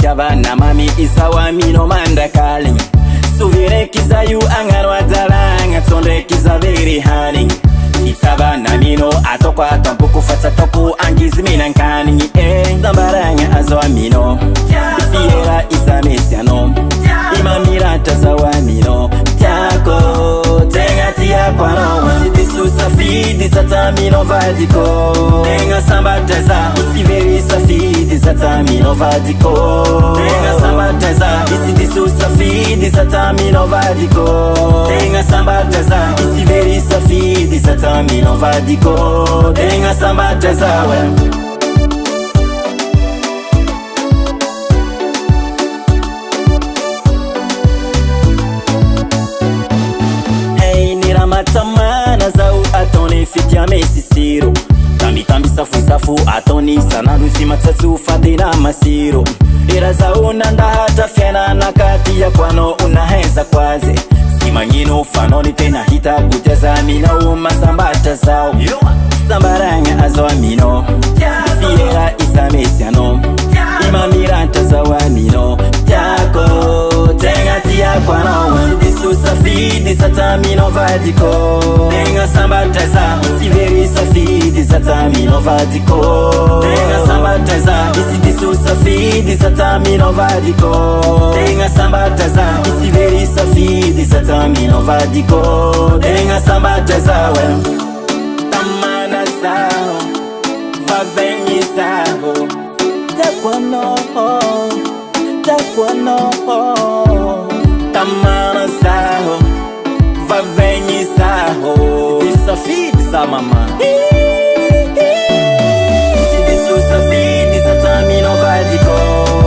siaba na mami isawa mino mandakali suvire kizayu angarwa dalanga tonde kizaveri hani itaba na mino atokwa tampuku fatsa toku angizimina nkani zambaranga azwa mino isiera isamesiano imamira tazawa mino tako tenga tia kwano sidisu safidi satamino vadiko tenga sambateza isiveri safidi satamino vadiko tenga sambateza isidisu safidi satamino vadiko tenga sambateza isiveri safidi satamino vadiko tenga sambateza we Tamana zau atoni fitia mesisiro tambi safu atoni sanadu simatatu fadina masiro ira zau nanda hata fena nakati ya kwano unaheza kwaze simangino fanoni tena hita bujeza mina umasambata zao sambaranga azwa mino fiera isamesiano imamiranta zawa mino tako tenga tia kwano sidisu safidi satamino vadiko tenga sambateza isiveri safidi satamino vadiko tenga sambateza isidisu safidi satamino vadiko tenga sambateza isiveri safidi satamino vadiko tenga sambateza we tamana sao vavenyi sao takwano tamana sao vavenyi sao isafidi sa mama isidisu safidi satamino vadiko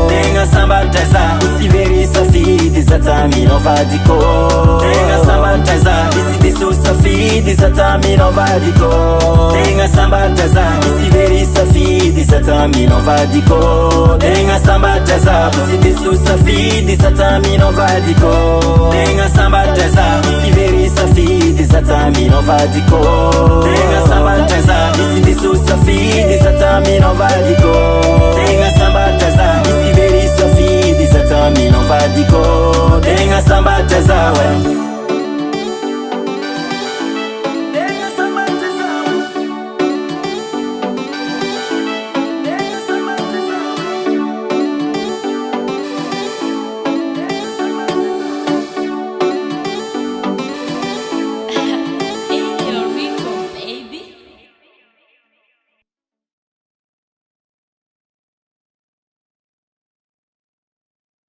tenga sambateza isiveri safidi satamino vadiko tenga sambateza isidisu safidi satamino vadiko tenga sambateza isiveri safidi satamino vadiko tenga sambateza isidisu safidi satamino vadiko tenga sambateza isiveri safidi satamino vadiko tenga sambateza isidisu safidi satamino vadiko tenga sambateza